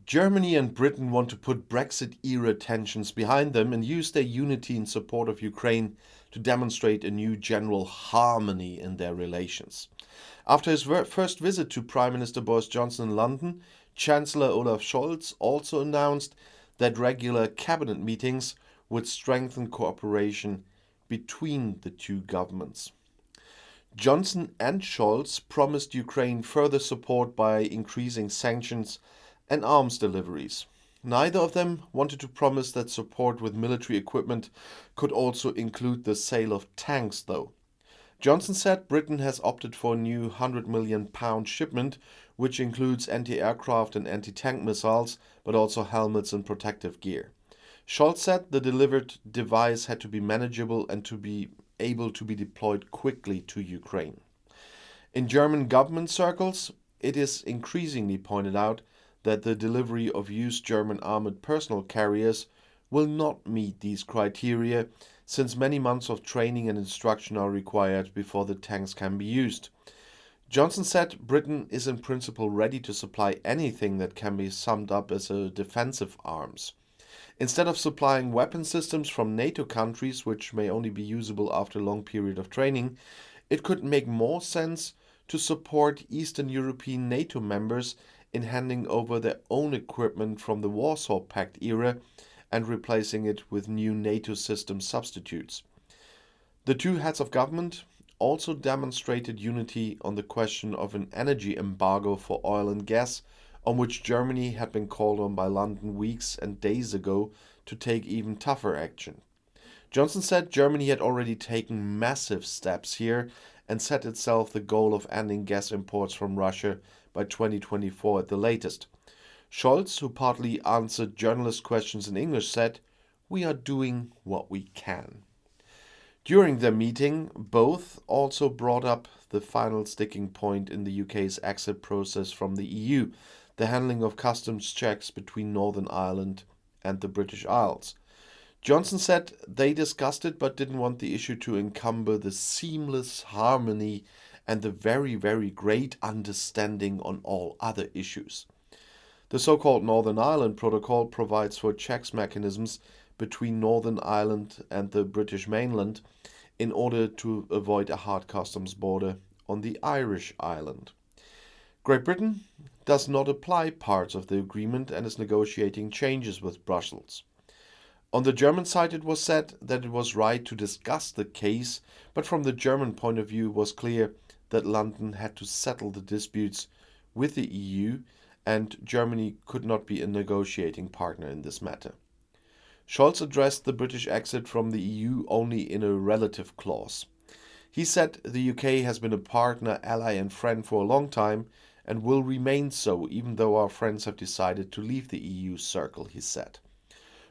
Germany and Britain want to put Brexit-era tensions behind them and use their unity in support of Ukraine to demonstrate a new general harmony in their relations. After his first visit to Prime Minister Boris Johnson in London, Chancellor Olaf Scholz also announced that regular cabinet meetings would strengthen cooperation between the two governments. Johnson and Scholz promised Ukraine further support by increasing sanctions and arms deliveries. Neither of them wanted to promise that support with military equipment could also include the sale of tanks, though. Johnson said Britain has opted for a new £100 million shipment, which includes anti-aircraft and anti-tank missiles, but also helmets and protective gear. Scholz said the delivered device had to be manageable and to be able to be deployed quickly to Ukraine. In German government circles, it is increasingly pointed out that the delivery of used German armored personnel carriers will not meet these criteria, since many months of training and instruction are required before the tanks can be used. Johnson said Britain is in principle ready to supply anything that can be summed up as a defensive arms. Instead of supplying weapon systems from NATO countries, which may only be usable after a long period of training, it could make more sense to support Eastern European NATO members in handing over their own equipment from the Warsaw Pact era and replacing it with new NATO system substitutes. The two heads of government also demonstrated unity on the question of an energy embargo for oil and gas, on which Germany had been called on by London weeks and days ago to take even tougher action. Johnson said Germany had already taken massive steps here and set itself the goal of ending gas imports from Russia by 2024 at the latest. Scholz, who partly answered journalist questions in English, said, "We are doing what we can." During their meeting, both also brought up the final sticking point in the UK's exit process from the EU, the handling of customs checks between Northern Ireland and the British Isles. Johnson said they discussed it but didn't want the issue to encumber the seamless harmony and the very, very great understanding on all other issues. The so-called Northern Ireland Protocol provides for checks mechanisms between Northern Ireland and the British mainland in order to avoid a hard customs border on the Irish island. Great Britain does not apply parts of the agreement and is negotiating changes with Brussels. On the German side, it was said that it was right to discuss the case, but from the German point of view, it was clear that London had to settle the disputes with the EU, and Germany could not be a negotiating partner in this matter. Scholz addressed the British exit from the EU only in a relative clause. He said the UK has been a partner, ally and friend for a long time and will remain so, even though our friends have decided to leave the EU circle, he said.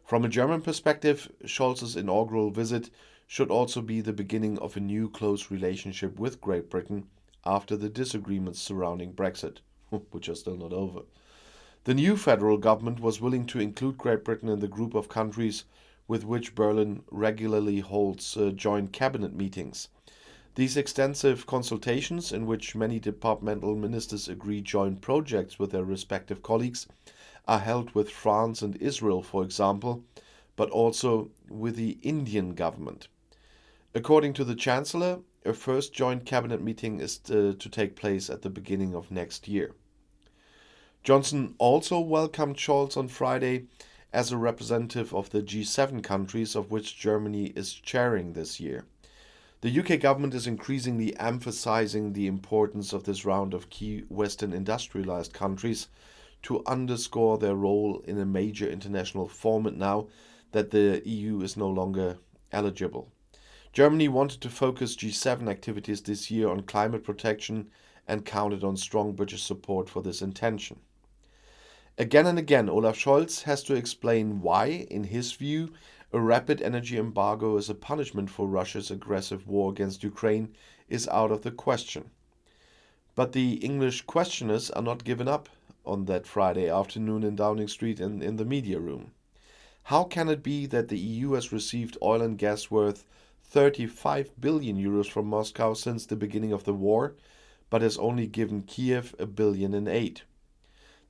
From a German perspective, Scholz's inaugural visit should also be the beginning of a new close relationship with Great Britain after the disagreements surrounding Brexit, which are still not over. The new federal government was willing to include Great Britain in the group of countries with which Berlin regularly holds joint cabinet meetings. These extensive consultations, in which many departmental ministers agree joint projects with their respective colleagues, are held with France and Israel, for example, but also with the Indian government. According to the Chancellor, a first joint cabinet meeting is to take place at the beginning of next year. Johnson also welcomed Scholz on Friday as a representative of the G7 countries, of which Germany is chairing this year. The UK government is increasingly emphasizing the importance of this round of key Western industrialized countries to underscore their role in a major international format now that the EU is no longer eligible. Germany wanted to focus G7 activities this year on climate protection and counted on strong British support for this intention. Again and again, Olaf Scholz has to explain why, in his view, a rapid energy embargo as a punishment for Russia's aggressive war against Ukraine is out of the question. But the English questioners are not given up on that Friday afternoon in Downing Street and in the media room. How can it be that the EU has received oil and gas worth 35 billion euros from Moscow since the beginning of the war, but has only given Kiev 1 billion in aid?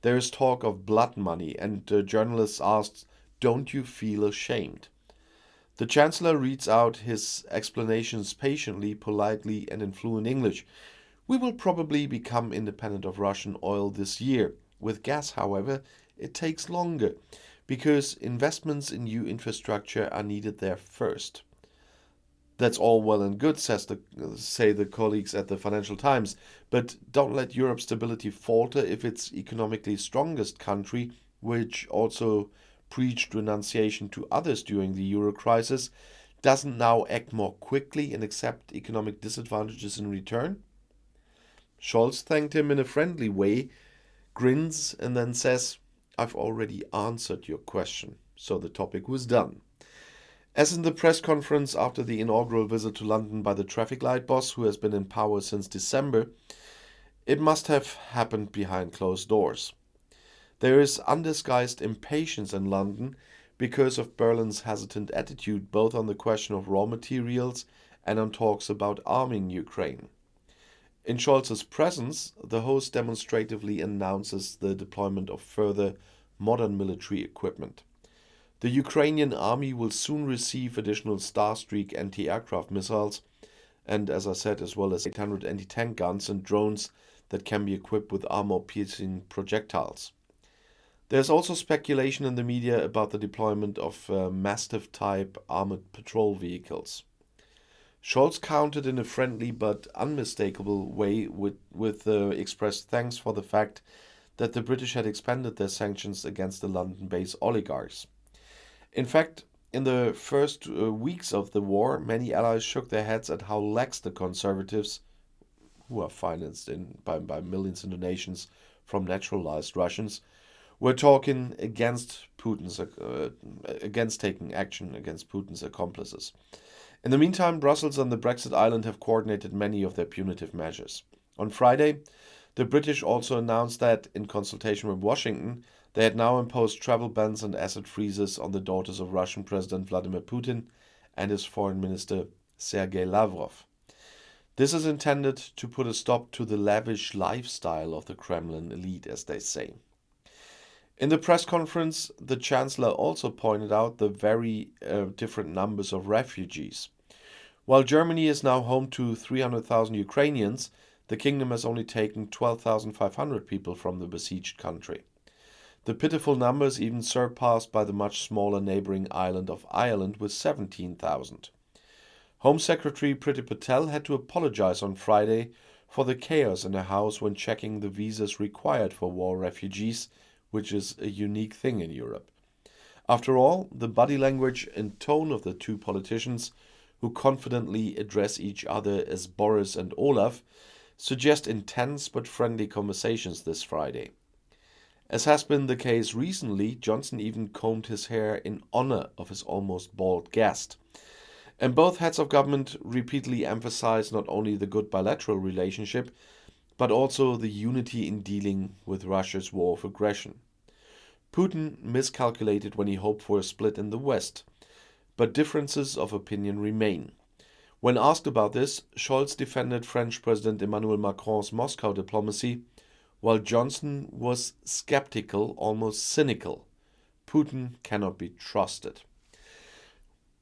There is talk of blood money, and journalists asked, "Don't you feel ashamed?" The Chancellor reads out his explanations patiently, politely, and in fluent English. "We will probably become independent of Russian oil this year. With gas, however, it takes longer, because investments in new infrastructure are needed there first." That's all well and good, say the colleagues at the Financial Times, but don't let Europe's stability falter if its economically strongest country, which also preached renunciation to others during the euro crisis, doesn't now act more quickly and accept economic disadvantages in return. Scholz thanked him in a friendly way, grins, and then says, "I've already answered your question." So the topic was done. As in the press conference after the inaugural visit to London by the traffic light boss, who has been in power since December, it must have happened behind closed doors. There is undisguised impatience in London because of Berlin's hesitant attitude both on the question of raw materials and on talks about arming Ukraine. In Scholz's presence, the host demonstratively announces the deployment of further modern military equipment. The Ukrainian army will soon receive additional Starstreak anti-aircraft missiles and, as I said, as well as 800 anti-tank guns and drones that can be equipped with armor-piercing projectiles. There's also speculation in the media about the deployment of Mastiff-type armored patrol vehicles. Scholz countered in a friendly but unmistakable way with expressed thanks for the fact that the British had expanded their sanctions against the London-based oligarchs. In fact, in the first weeks of the war, many allies shook their heads at how lax the Conservatives, who are financed by millions in donations from naturalized Russians, were talking against taking action against Putin's accomplices. In the meantime, Brussels and the Brexit island have coordinated many of their punitive measures. On Friday, the British also announced that, in consultation with Washington, they had now imposed travel bans and asset freezes on the daughters of Russian President Vladimir Putin and his Foreign Minister Sergei Lavrov. This is intended to put a stop to the lavish lifestyle of the Kremlin elite, as they say. In the press conference, the Chancellor also pointed out the very different numbers of refugees. While Germany is now home to 300,000 Ukrainians, the kingdom has only taken 12,500 people from the besieged country. The pitiful number is even surpassed by the much smaller neighboring island of Ireland with 17,000. Home Secretary Priti Patel had to apologize on Friday for the chaos in her house when checking the visas required for war refugees, which is a unique thing in Europe. After all, the body language and tone of the two politicians, who confidently address each other as Boris and Olaf, suggest intense but friendly conversations this Friday. As has been the case recently, Johnson even combed his hair in honor of his almost bald guest. And both heads of government repeatedly emphasized not only the good bilateral relationship, but also the unity in dealing with Russia's war of aggression. Putin miscalculated when he hoped for a split in the West, but differences of opinion remain. When asked about this, Scholz defended French President Emmanuel Macron's Moscow diplomacy, while Johnson was skeptical, almost cynical. Putin cannot be trusted.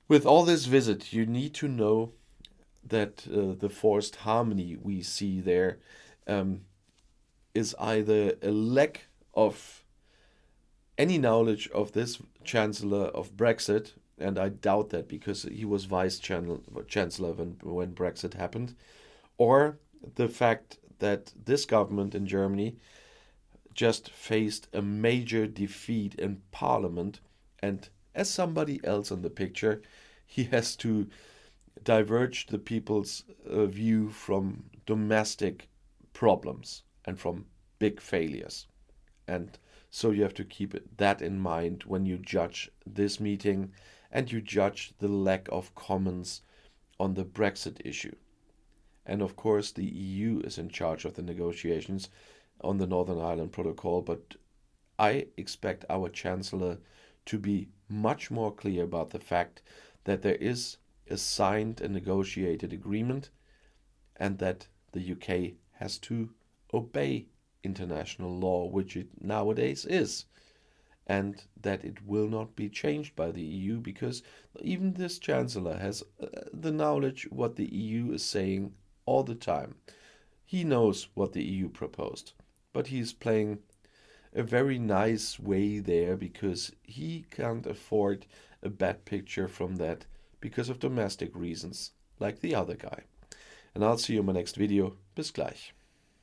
With all this visit, you need to know that the forced harmony we see there is either a lack of any knowledge of this Chancellor of Brexit, and I doubt that because he was Vice-Chancellor when Brexit happened, or the fact that this government in Germany just faced a major defeat in Parliament, and as somebody else in the picture, he has to diverge the people's view from domestic problems and from big failures. And so you have to keep that in mind when you judge this meeting and you judge the lack of comments on the Brexit issue. And of course, the EU is in charge of the negotiations on the Northern Ireland Protocol, but I expect our Chancellor to be much more clear about the fact that there is a signed and negotiated agreement and that the UK has to obey international law, which it nowadays is, and that it will not be changed by the EU, because even this chancellor has the knowledge what the EU is saying all the time. He knows what the EU proposed, but he's playing a very nice way there because he can't afford a bad picture from that because of domestic reasons, like the other guy. And I'll see you in my next video. Bis gleich.